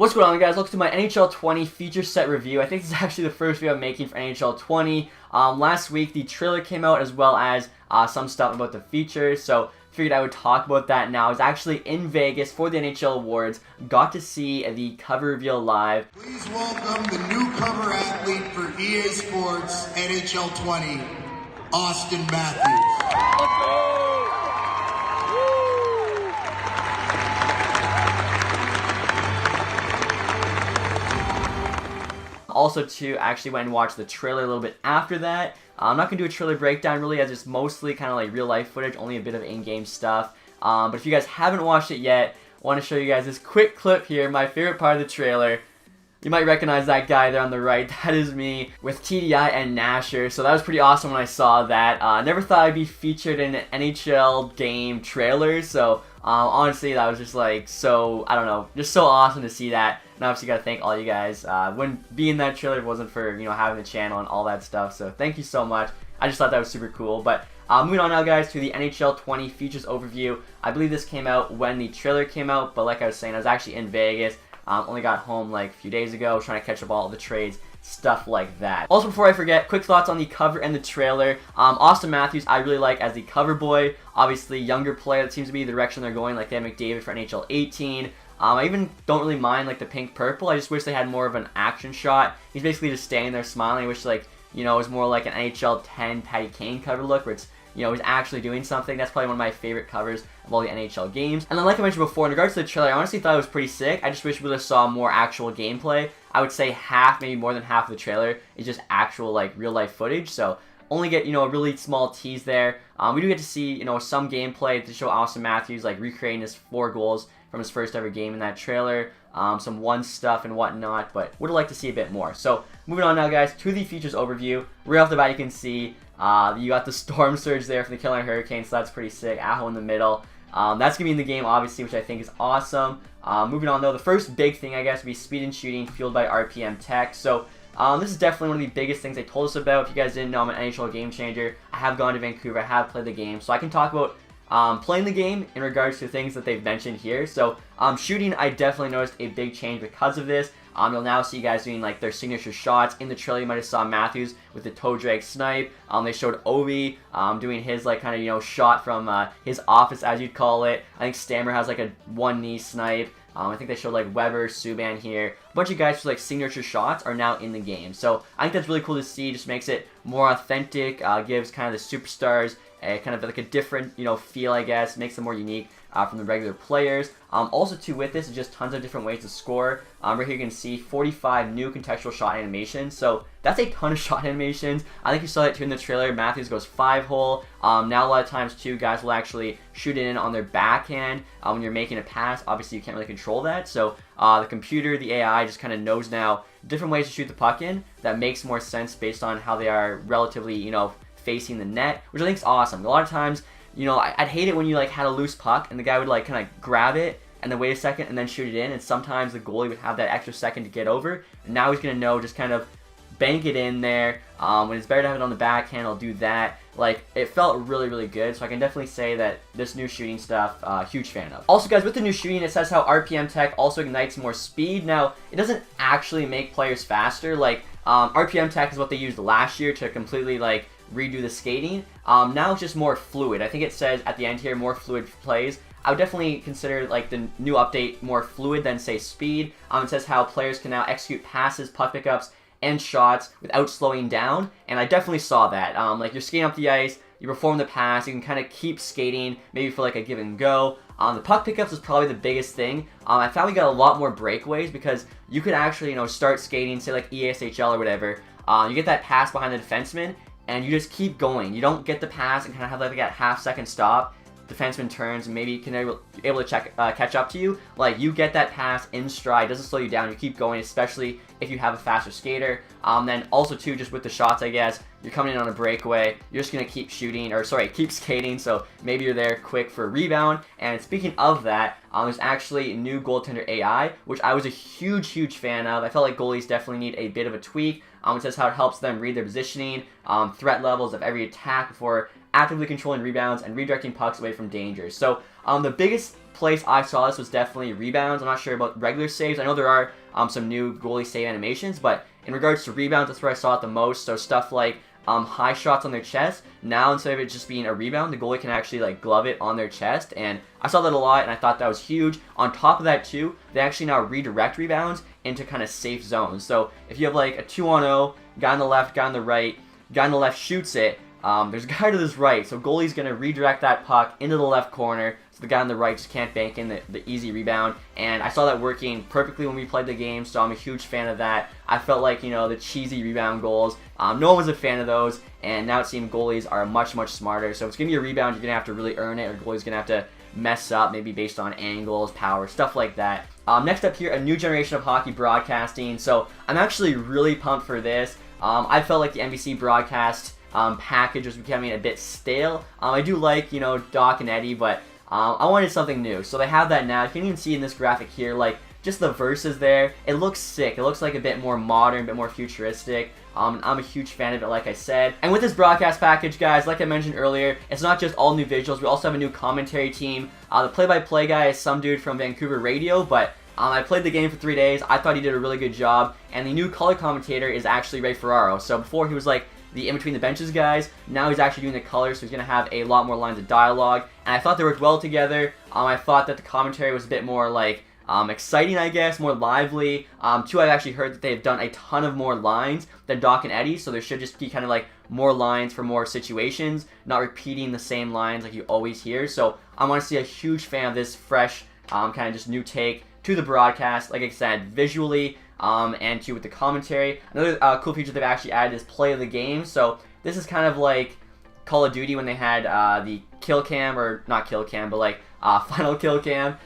What's going on, guys? Welcome to my NHL 20 feature set review. I think this is actually the first video I'm making for NHL 20. Last week the trailer came out as well as some stuff about the features, so figured I would talk about that now. I was actually in Vegas for the NHL Awards, got to see the cover reveal live. Please welcome the new cover athlete for EA Sports NHL 20, Austin Matthews. Let's go! Also, too, I actually went and watched the trailer a little bit after that. I'm not going to do a trailer breakdown, really, as it's mostly kind of like real-life footage, only a bit of in-game stuff. But if you guys haven't watched it yet, I want to show you guys this quick clip here, my favorite part of the trailer. You might recognize that guy there on the right. That is me with TDI and Nasher. So that was pretty awesome when I saw that. Never thought I'd be featured in an NHL game trailer. So honestly, that was just like so, I don't know, just so awesome to see that. And obviously got to thank all you guys. Wouldn't be in that trailer if it wasn't for, you know, having the channel and all that stuff. So thank you so much. I just thought that was super cool. But moving on now, guys, to the NHL 20 features overview. I believe this came out when the trailer came out. But like I was saying, I was actually in Vegas. Only got home like a few days ago, trying to catch up all the trades, stuff like that. Also, before I forget, quick thoughts on the cover and the trailer. Austin Matthews, I really like as the cover boy. Obviously, younger player, that seems to be the direction they're going, like they had McDavid for NHL 18. I even don't really mind like the pink-purple. I just wish they had more of an action shot. He's basically just standing there smiling. I wish, like, you know, it was more like an NHL 10 Patty Kane cover look, where it's, you know, he's actually doing something. That's probably one of my favorite covers of all the NHL games. And then, like I mentioned before, in regards to the trailer, I honestly thought it was pretty sick. I just wish we would have saw more actual gameplay. I would say half, maybe more than half of the trailer is just actual, like, real-life footage. So only get, you know, a really small tease there. We do get to see, you know, some gameplay to show Austin Matthews, like, recreating his 4 goals from his first ever game in that trailer. Some one stuff and whatnot, but would have liked to see a bit more. So moving on now, guys, to the features overview. Right off the bat, you can see you got the Storm Surge there from the Carolina Hurricanes, so that's pretty sick. Aho in the middle. That's going to be in the game, obviously, which I think is awesome. Moving on, though, the first big thing, I guess, would be speed and shooting fueled by RPM tech. So this is definitely one of the biggest things they told us about. If you guys didn't know, I'm an NHL game changer. I have gone to Vancouver. I have played the game, so I can talk about playing the game in regards to things that they've mentioned here. So shooting, I definitely noticed a big change because of this. You'll now see guys doing like their signature shots. In the trailer, you might have saw Matthews with the toe drag snipe. They showed Ovi doing his like kind of, you know, shot from his office, as you'd call it. I think Stammer has like a one knee snipe. I think they showed like Weber, Subban here. A bunch of guys with like signature shots are now in the game. So I think that's really cool to see. Just makes it more authentic. Gives kind of the superstars kind of like a different, you know, feel, I guess. Makes them more unique from the regular players. Also, too, with this is just tons of different ways to score. Right here you can see 45 new contextual shot animations. So that's a ton of shot animations. I think you saw that too in the trailer. Matthews goes 5-hole. Now a lot of times too, guys will actually shoot it in on their backhand when you're making a pass. Obviously, you can't really control that. So the computer, the AI, just kind of knows now different ways to shoot the puck in. That makes more sense based on how they are relatively, you know, facing the net, which I think is awesome. A lot of times, you know, I'd hate it when you like had a loose puck and the guy would like kind of grab it and then wait a second and then shoot it in, and sometimes the goalie would have that extra second to get over, and now he's going to know just kind of bank it in there. When it's better to have it on the backhand, I'll do that. Like, it felt really, really good, so I can definitely say that this new shooting stuff, huge fan of. Also, guys, with the new shooting, it says how RPM tech also ignites more speed. Now, it doesn't actually make players faster. Like, RPM tech is what they used last year to completely, like, redo the skating. Now it's just more fluid. I think it says at the end here, more fluid plays. I would definitely consider like the new update more fluid than say speed. It says how players can now execute passes, puck pickups, and shots without slowing down, and I definitely saw that. Like you're skating up the ice, you perform the pass, you can kind of keep skating, maybe for like a give and go. The puck pickups is probably the biggest thing. I found we got a lot more breakaways because you could actually, you know, start skating, say like ESHL or whatever. You get that pass behind the defenseman, and you just keep going. You don't get the pass and kind of have like that half-second stop. Defenseman turns and maybe can able to catch up to you. Like, you get that pass in stride, doesn't slow you down. You keep going, especially if you have a faster skater. Then also too, just with the shots, I guess, you're coming in on a breakaway, you're just going to keep shooting, or sorry, keep skating, so maybe you're there quick for a rebound. And speaking of that, there's actually new Goaltender AI, which I was a huge fan of. I felt like goalies definitely need a bit of a tweak. It says how it helps them read their positioning, threat levels of every attack before actively controlling rebounds and redirecting pucks away from dangers. So the biggest place I saw this was definitely rebounds. I'm not sure about regular saves. I know there are some new goalie save animations, but in regards to rebounds, that's where I saw it the most. So stuff like high shots on their chest. Now, instead of it just being a rebound, the goalie can actually like glove it on their chest, and I saw that a lot, and I thought that was huge. On top of that too, they actually now redirect rebounds into kind of safe zones. So if you have like a 2-on-0, guy on the left, guy on the right, guy on the left shoots it, there's a guy to this right, so goalie's going to redirect that puck into the left corner, so the guy on the right just can't bank in the easy rebound, and I saw that working perfectly when we played the game, so I'm a huge fan of that. I felt like, you know, the cheesy rebound goals, no one was a fan of those, and now it seems goalies are much smarter, so if it's going to be a rebound, you're going to have to really earn it, or goalie's going to have to mess up, maybe based on angles, power, stuff like that. Next up here, a new generation of hockey broadcasting, so I'm actually really pumped for this. I felt like the NBC broadcast package was becoming a bit stale. I do like, you know, Doc and Eddie, but I wanted something new. So they have that now. You can even see in this graphic here, like, just the verses there. It looks sick. It looks like a bit more modern, a bit more futuristic. I'm a huge fan of it, like I said. And with this broadcast package, guys, like I mentioned earlier, it's not just all new visuals. We also have a new commentary team. The play-by-play guy is some dude from Vancouver Radio, but I played the game for 3 days. I thought he did a really good job. And the new color commentator is actually Ray Ferraro. So before he was like the in-between-the-benches guys, now he's actually doing the color, so he's going to have a lot more lines of dialogue. And I thought they worked well together. I thought that the commentary was a bit more like exciting, I guess, more lively. I've actually heard that they've done a ton of more lines than Doc and Eddie, so there should just be kind of like more lines for more situations, not repeating the same lines like you always hear. So I want to see a huge fan of this fresh, kind of just new take to the broadcast, like I said, visually, and too with the commentary. Another cool feature they've actually added is play of the game. So this is kind of like Call of Duty when they had the kill cam, or not kill cam, but like final kill cam.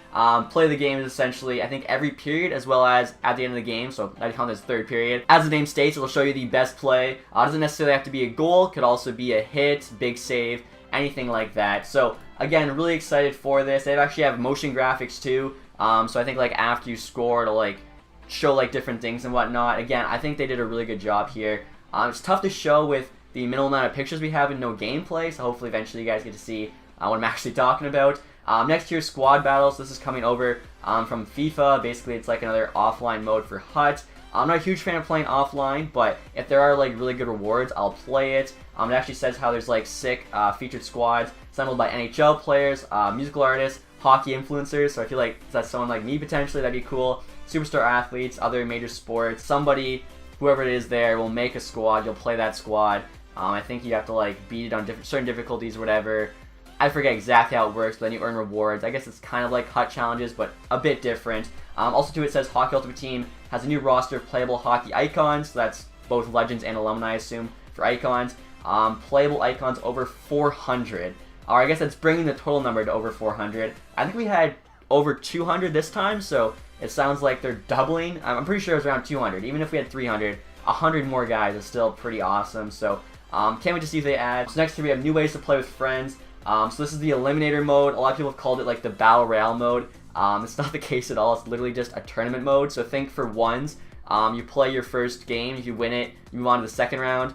Play of the game is essentially, I think, every period as well as at the end of the game, so I count this third period. As the name states, it'll show you the best play. Doesn't necessarily have to be a goal, could also be a hit, big save, anything like that. So again, really excited for this. They actually have motion graphics too, so I think like after you score, it'll like show like different things and whatnot. Again, I think they did a really good job here. It's tough to show with the minimal amount of pictures we have and no gameplay, so hopefully eventually you guys get to see what I'm actually talking about. Next here, squad battles. This is coming over from FIFA. Basically, it's like another offline mode for HUT. I'm not a huge fan of playing offline, but if there are like really good rewards, I'll play it. It actually says how there's like sick featured squads assembled by NHL players, musical artists, hockey influencers. So I feel like that's someone like me potentially, that'd be cool. Superstar athletes, other major sports. Somebody, whoever it is there, will make a squad. You'll play that squad. I think you have to like beat it on certain difficulties or whatever. I forget exactly how it works, but then you earn rewards. I guess it's kind of like HUT challenges, but a bit different. Also too, it says Hockey Ultimate Team has a new roster of playable hockey icons. So that's both legends and alumni, I assume, for icons. Playable icons over 400. Or I guess that's bringing the total number to over 400. I think we had over 200 this time, so it sounds like they're doubling. I'm pretty sure it was around 200. Even if we had 300, 100 more guys is still pretty awesome. So can't wait to see if they add. So next here we have new ways to play with friends. So this is the Eliminator mode. A lot of people have called it like the Battle Royale mode. It's not the case at all. It's literally just a tournament mode. So think for ones. You play your first game. If you win it, you move on to the second round.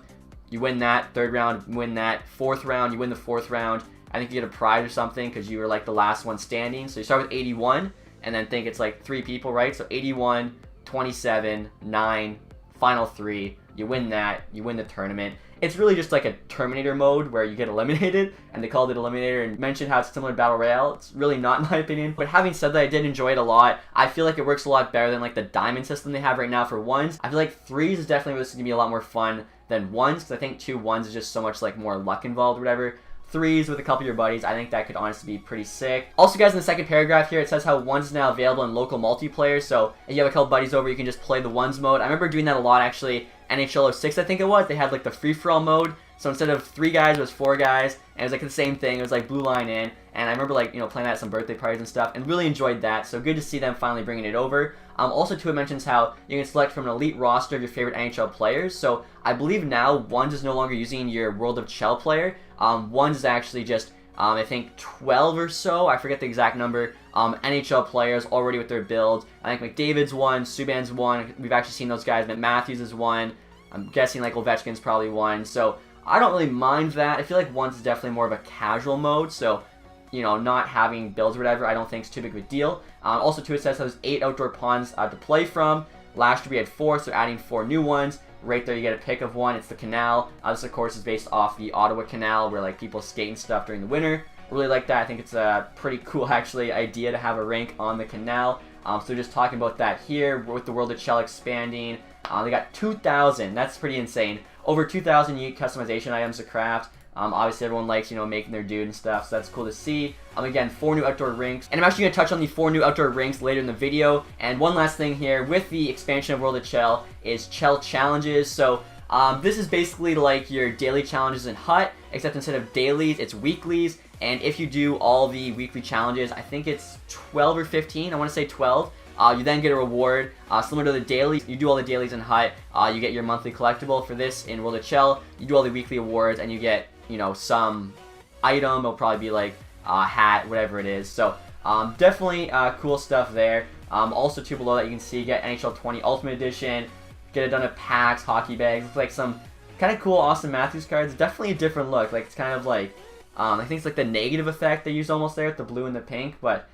You win that. Third round, you win that. Fourth round, you win the fourth round. I think you get a prize or something because you were like the last one standing. So you start with 81, and then think it's like 3 people, right? So 81, 27, 9, final 3. You win that. You win the tournament. It's really just like a Terminator mode where you get eliminated, and they called it Eliminator and mentioned how it's similar to Battle Royale. It's really not, in my opinion. But having said that, I did enjoy it a lot. I feel like it works a lot better than like the diamond system they have right now for ones. I feel like threes is definitely going to be a lot more fun than ones, because I think 2 ones is just so much like more luck involved or whatever. Threes with a couple of your buddies, I think that could honestly be pretty sick. Also, guys, in the second paragraph here, it says how ones is now available in local multiplayer. So if you have a couple buddies over, you can just play the ones mode. I remember doing that a lot, actually. NHL 06, I think it was. They had like the free-for-all mode. So instead of 3 guys, it was 4 guys. And it was like the same thing. It was like blue line in. And I remember like, you know, playing that at some birthday parties and stuff. And really enjoyed that. So good to see them finally bringing it over. Also, too, it mentions how you can select from an elite roster of your favorite NHL players. So I believe now Ones is no longer using your World of CHEL player. Ones is actually just I think 12 or so, I forget the exact number, NHL players already with their builds. I think McDavid's one, Subban's one, we've actually seen those guys, but Matthews is one, I'm guessing like Ovechkin's probably one, so I don't really mind that. I feel like One's is definitely more of a casual mode, so, you know, not having builds or whatever, I don't think is too big of a deal. Also, too, it says there's 8 outdoor ponds to play from. Last year we had 4, so adding 4 new ones. Right there you get a pick of one. It's the canal. This, of course, is based off the Ottawa Canal where like people skate and stuff during the winter. I really like that. I think it's a pretty cool, actually, idea to have a rink on the canal. So just talking about that here with the World of CHEL expanding. They got 2,000. That's pretty insane. Over 2,000 unique customization items to craft. Obviously, everyone likes, you know, making their dude and stuff, so that's cool to see. Again, 4 new outdoor rinks. And I'm actually going to touch on the 4 new outdoor rinks later in the video. And one last thing here, with the expansion of World of CHEL, is CHEL Challenges. So, this is basically like your daily challenges in HUT, except instead of dailies, it's weeklies. And if you do all the weekly challenges, I think it's 12 or 15, I want to say 12. You then get a reward, similar to the dailies. You do all the dailies in HUT, you get your monthly collectible. For this in World of CHEL, you do all the weekly awards, and you get, you know, some item. It'll probably be like a hat, whatever it is. So definitely cool stuff there. Also, too, below that you can see, get NHL 20 Ultimate Edition, get it done at packs, hockey bags. Looks like some kind of cool Austin Matthews cards. Definitely a different look. Like, it's kind of like I think it's like the negative effect they used almost there with the blue and the pink, but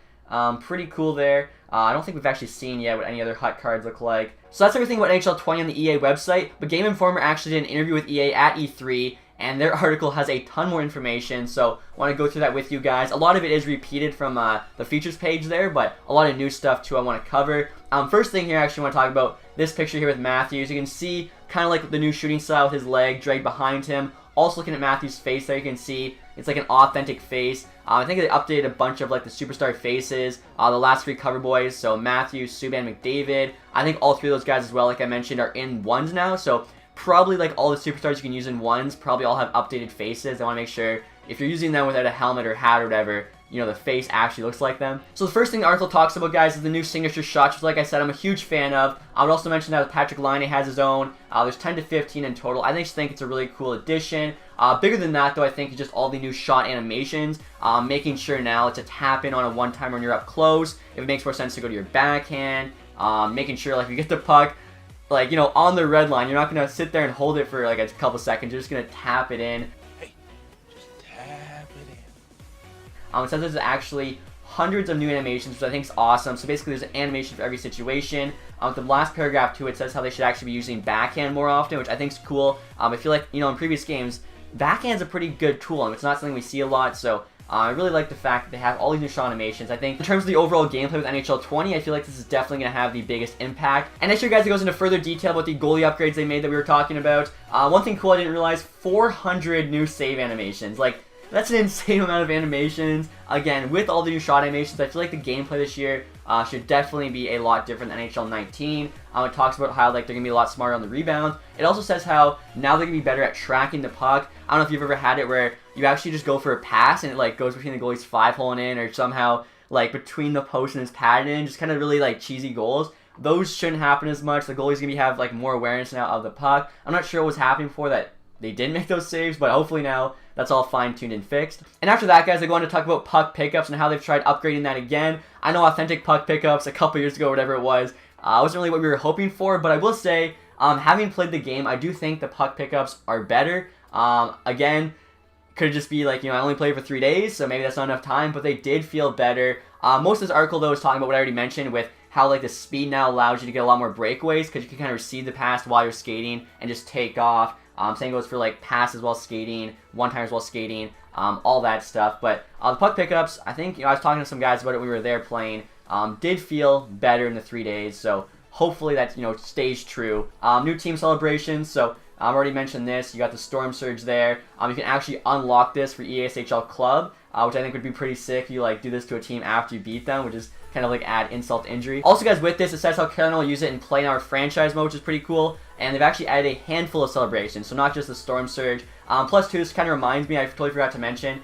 pretty cool there. I don't think we've actually seen yet what any other HUT cards look like. So that's everything about NHL 20 on the EA website, but Game Informer actually did an interview with EA at E3, and their article has a ton more information, so I want to go through that with you guys. A lot of it is repeated from the features page there, but a lot of new stuff too I want to cover. First thing here, I actually want to talk about this picture here with Matthews. You can see kind of like the new shooting style with his leg dragged behind him. Also looking at Matthews' face there, you can see it's like an authentic face. I think they updated a bunch of like the superstar faces, the last 3 cover boys, so Matthews, Subban, McDavid. I think all 3 of those guys as well, like I mentioned, are in ones now, so probably like all the superstars you can use in ones probably all have updated faces. I want to make sure if you're using them without a helmet or hat or whatever, you know, the face actually looks like them. So the first thing the article talks about, guys, is the new signature shots, which, like I said, I'm a huge fan of. I would also mention that Patrick Laine has his own. There's 10 to 15 in total. I just think it's a really cool addition. Bigger than that, though, I think is just all the new shot animations. Making sure now it's a tap in on a one-timer when you're up close. If it makes more sense to go to your backhand. Making sure, like, you get the puck, like, you know, on the red line. You're not going to sit there and hold it for, like, a couple seconds. You're just going to tap it in. It says there's actually hundreds of new animations, which I think is awesome. So basically, there's an animation for every situation. The last paragraph, too, it says how they should actually be using backhand more often, which I think is cool. I feel like, you know, in previous games, backhand's a pretty good tool, and it's not something we see a lot, so I really like the fact that they have all these new shot animations. I think in terms of the overall gameplay with NHL 20, I feel like this is definitely going to have the biggest impact. And next year, guys, it goes into further detail about the goalie upgrades they made that we were talking about. One thing cool I didn't realize, 400 new save animations. Like, that's an insane amount of animations. Again, with all the new shot animations, I feel like the gameplay this year should definitely be a lot different than NHL 19. It talks about how like they're going to be a lot smarter on the rebound. It also says how now they're going to be better at tracking the puck. I don't know if you've ever had it where you actually just go for a pass and it like goes between the goalie's 5-hole and in, or somehow like between the post and his pad in, just kind of really like cheesy goals. Those shouldn't happen as much. The goalie's going to have like more awareness now of the puck. I'm not sure what was happening before that they did make those saves, but hopefully now that's all fine-tuned and fixed. And after that, guys, I go on to talk about puck pickups and how they've tried upgrading that again. I know authentic puck pickups a couple years ago, whatever it was, wasn't really what we were hoping for, but I will say, having played the game, I do think the puck pickups are better. Again, could just be like, you know, I only played for 3 days, so maybe that's not enough time, but they did feel better. Most of this article, though, is talking about what I already mentioned with how like the speed now allows you to get a lot more breakaways because you can kind of receive the pass while you're skating and just take off. Same goes for like passes while skating, one-timers while skating, all that stuff. But the puck pickups, I think, you know, I was talking to some guys about it when we were there playing, did feel better in the 3 days. So hopefully that, you know, stays true. New team celebrations. So I've already mentioned this. You got the Storm Surge there. You can actually unlock this for EASHL Club, which I think would be pretty sick. You like do this to a team after you beat them, which is kind of like add insult to injury. Also, guys, with this, it says how Carolina will use it in Play Now or Franchise Mode, which is pretty cool. And they've actually added a handful of celebrations, so not just the Storm Surge. Plus, too, this kind of reminds me, I totally forgot to mention,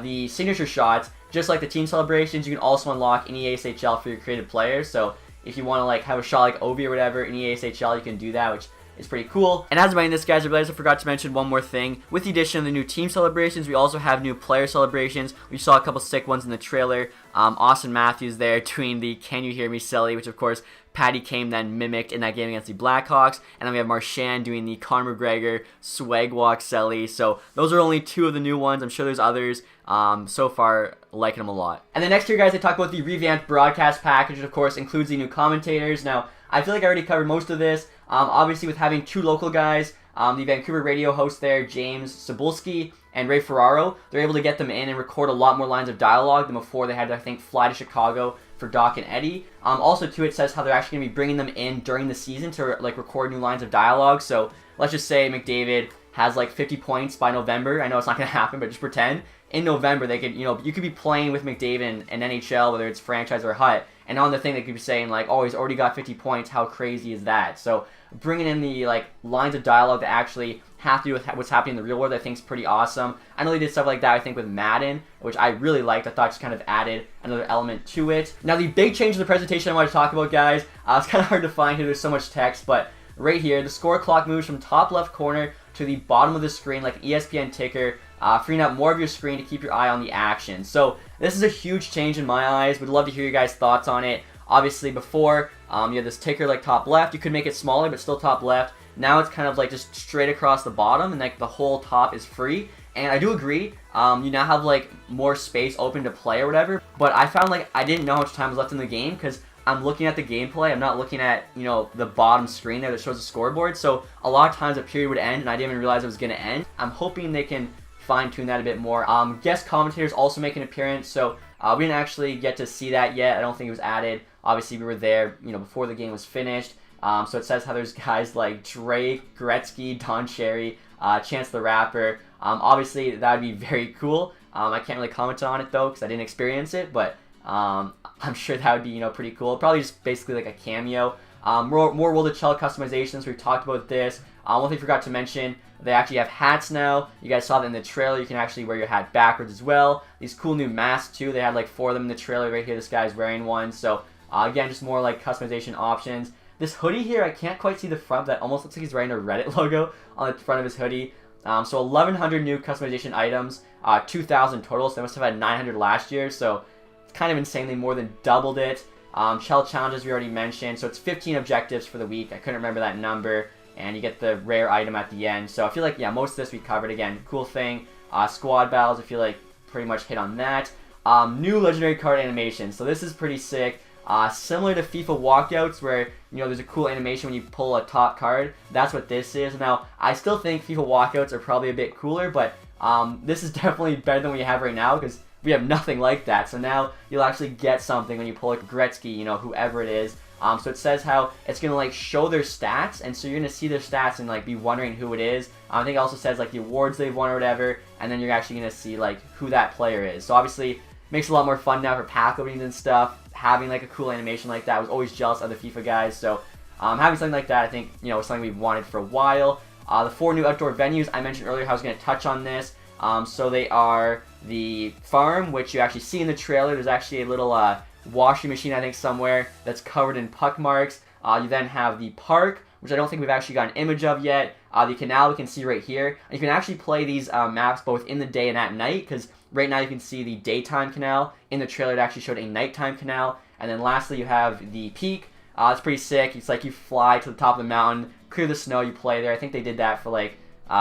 the signature shots, just like the team celebrations, you can also unlock in EASHL for your creative players. So if you want to like have a shot like Ovi or whatever in EASHL, you can do that, which is pretty cool. And as I'm writing this, guys, I realized I forgot to mention one more thing. With the addition of the new team celebrations, we also have new player celebrations. We saw a couple sick ones in the trailer. Austin Matthews there doing the "Can You Hear Me" silly, which of course Patty Kane then mimicked in that game against the Blackhawks. And then we have Marchand doing the Conor McGregor swag walk silly. So those are only 2 of the new ones. I'm sure there's others. So far, liking them a lot. And then next here, guys, I talk about the revamped broadcast package, which of course includes the new commentators. Now, I feel like I already covered most of this. Obviously, with having 2 local guys, the Vancouver radio host there, James Cebulski and Ray Ferraro, they're able to get them in and record a lot more lines of dialogue than before they had to, I think, fly to Chicago for Doc and Eddie. Also, too, it says how they're actually going to be bringing them in during the season to like record new lines of dialogue. So let's just say McDavid has like 50 points by November. I know it's not going to happen, but just pretend. In November, they could, you could be playing with McDavid in NHL, whether it's franchise or hut, and on the thing they could be saying like, oh, he's already got 50 points. How crazy is that? So bringing in the like lines of dialogue that actually have to do with what's happening in the real world, I think is pretty awesome. I know they did stuff like that, I think, with Madden, which I really liked. I thought just kind of added another element to it. Now, the big change in the presentation I want to talk about, guys, it's kind of hard to find here. There's so much text, but right here, the score clock moves from top left corner to the bottom of the screen like an ESPN ticker, freeing up more of your screen to keep your eye on the action. So this is a huge change in my eyes. Would love to hear your guys' thoughts on it. Obviously, before, you had this ticker like top left. You could make it smaller, but still top left. Now it's kind of like just straight across the bottom, and like the whole top is free. And I do agree, you now have like more space open to play or whatever. But I found like I didn't know how much time was left in the game because I'm looking at the gameplay. I'm not looking at, the bottom screen there that shows the scoreboard. So a lot of times a period would end, and I didn't even realize it was going to end. I'm hoping they can fine-tune that a bit more. Guest commentators also make an appearance, so we didn't actually get to see that yet. I don't think it was added. Obviously, we were there, before the game was finished. So it says how there's guys like Drake, Gretzky, Don Cherry, Chance the Rapper. Obviously, that would be very cool. I can't really comment on it, though, because I didn't experience it, but I'm sure that would be, pretty cool. Probably just basically like a cameo. More World of CHEL customizations. We talked about this. One thing I forgot to mention, they actually have hats now. You guys saw that in the trailer. You can actually wear your hat backwards as well. These cool new masks, too. They had like 4 of them in the trailer. Right here, this guy's wearing one. So, again, just more like customization options. This hoodie here, I can't quite see the front. That almost looks like he's wearing a Reddit logo on the front of his hoodie. So 1,100 new customization items, 2,000 total. So they must have had 900 last year. So it's kind of insane. They more than doubled it. CHEL challenges we already mentioned. So it's 15 objectives for the week. I couldn't remember that number. And you get the rare item at the end. So I feel like, yeah, most of this we covered. Again, cool thing. Squad battles, I feel like pretty much hit on that. New legendary card animation. So this is pretty sick. Similar to FIFA walkouts where, there's a cool animation when you pull a top card. That's what this is. Now, I still think FIFA walkouts are probably a bit cooler, but this is definitely better than what you have right now because we have nothing like that. So now you'll actually get something when you pull a Gretzky, whoever it is. So it says how it's going to like show their stats, and so you're going to see their stats and like be wondering who it is. I think it also says like the awards they've won or whatever, and then you're actually going to see like who that player is. So obviously makes it a lot more fun now for pack openings and stuff. Having like a cool animation like that. I was always jealous of the FIFA guys, so having something like that, I think, is something we've wanted for a while. The 4 new outdoor venues, I mentioned earlier how I was going to touch on this. So they are the farm, which you actually see in the trailer. There's actually a little washing machine, I think, somewhere that's covered in puck marks. You then have the park, which I don't think we've actually got an image of yet. The canal we can see right here. And you can actually play these maps both in the day and at night, because right now you can see the daytime canal. In the trailer, it actually showed a nighttime canal. And then lastly, you have the peak. It's pretty sick. It's like you fly to the top of the mountain, clear the snow, you play there. I think they did that for like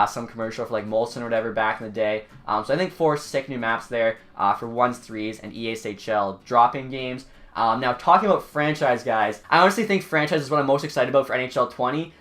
some commercial for like Molson or whatever back in the day. So I think 4 sick new maps there for 1s, 3s, and EASHL drop-in games. Now, talking about franchise, guys, I honestly think franchise is what I'm most excited about for NHL 20.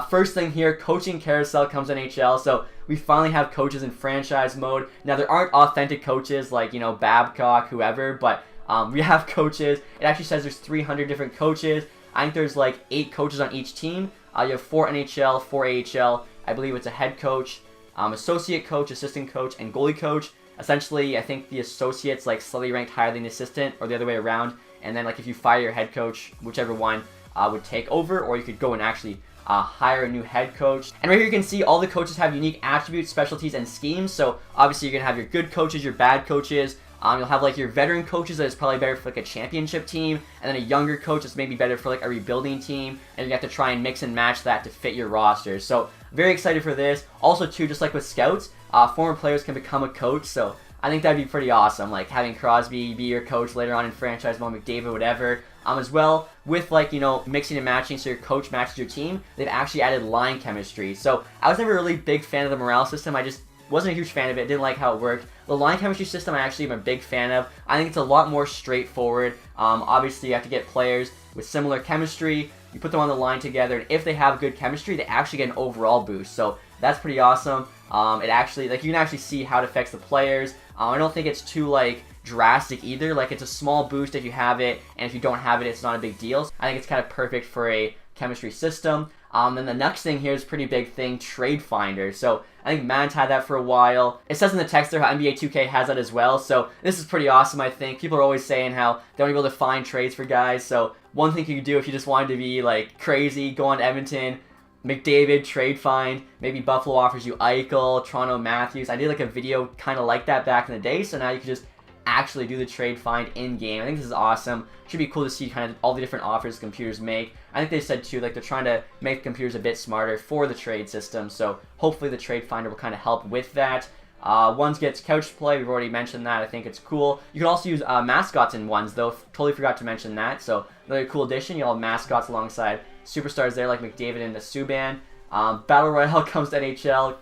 First thing here, coaching carousel comes in NHL, so we finally have coaches in franchise mode. Now, there aren't authentic coaches like, Babcock, whoever, but we have coaches. It actually says there's 300 different coaches. I think there's like 8 coaches on each team. You have 4 NHL, 4 AHL. I believe it's a head coach, associate coach, assistant coach, and goalie coach. Essentially, I think the associate's like slightly ranked higher than the assistant, or the other way around. And then like if you fire your head coach, whichever one would take over, or you could go and actually hire a new head coach. And right here you can see all the coaches have unique attributes, specialties, and schemes. So obviously you're going to have your good coaches, your bad coaches. You'll have like your veteran coaches that is probably better for like a championship team, and then a younger coach that's maybe better for like a rebuilding team, and you have to try and mix and match that to fit your roster. So very excited for this. Also too, just like with scouts, former players can become a coach, so I think that'd be pretty awesome, like having Crosby be your coach later on in franchise mode, McDavid, whatever. As well, with like, you know, mixing and matching so your coach matches your team, they've actually added line chemistry. So I was never a really big fan of the morale system. I just wasn't a huge fan of it, didn't like how it worked. The line chemistry system I actually am a big fan of. I think it's a lot more straightforward. Obviously, you have to get players with similar chemistry. You put them on the line together, and if they have good chemistry, they actually get an overall boost. So that's pretty awesome. It actually, like, you can actually see how it affects the players. I don't think it's too, like, drastic either. Like, it's a small boost if you have it, and if you don't have it, it's not a big deal. So I think it's kind of perfect for a chemistry system. Then the next thing here is a pretty big thing, Trade Finder. So I think Man's had that for a while. It says in the text there how NBA 2K has that as well. So this is pretty awesome, I think. People are always saying how they want to be able to find trades for guys. So one thing you could do if you just wanted to be like crazy, go on Edmonton, McDavid, trade find, maybe Buffalo offers you Eichel, Toronto Matthews. I did like a video kind of like that back in the day, so now you can just actually do the trade find in-game. I think this is awesome. Should be cool to see kind of all the different offers computers make. I think they said too, like they're trying to make computers a bit smarter for the trade system, so hopefully the trade finder will kind of help with that. Ones gets couch play, we've already mentioned that. I think it's cool. You can also use mascots in ones, though. Totally forgot to mention that, so another cool addition. You'll have mascots alongside superstars there like McDavid and the Subban. Battle Royale comes to NHL,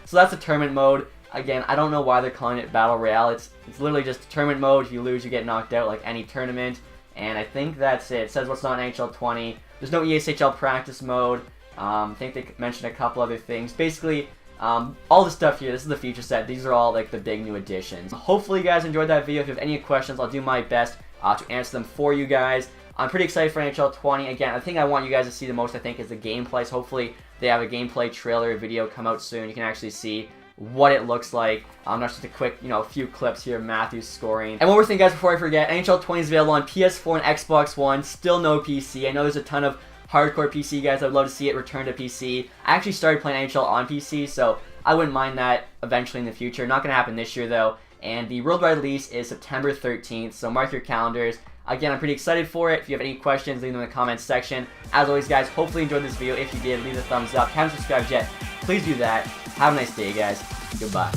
so that's a tournament mode. Again, I don't know why they're calling it Battle Royale. It's literally just tournament mode. If you lose, you get knocked out like any tournament. And I think that's it. It says what's not in NHL 20. There's no ESHL practice mode. I think they mentioned a couple other things. Basically, all the stuff here, this is the feature set. These are all like the big new additions. Hopefully you guys enjoyed that video. If you have any questions, I'll do my best to answer them for you guys. I'm pretty excited for NHL 20. Again, the thing I want you guys to see the most, I think, is the gameplay. So hopefully they have a gameplay trailer video come out soon. You can actually see what it looks like. Not just a quick, you know, few clips here of Matthews scoring. And one more thing, guys, before I forget, NHL 20 is available on PS4 and Xbox One. Still no PC. I know there's a ton of hardcore PC guys. I'd love to see it return to PC. I actually started playing NHL on PC, so I wouldn't mind that eventually in the future. Not going to happen this year, though. And the worldwide release is September 13th, so mark your calendars. Again, I'm pretty excited for it. If you have any questions, leave them in the comments section. As always, guys, hopefully you enjoyed this video. If you did, leave a thumbs up. If you haven't subscribed yet, please do that. Have a nice day, guys. Goodbye.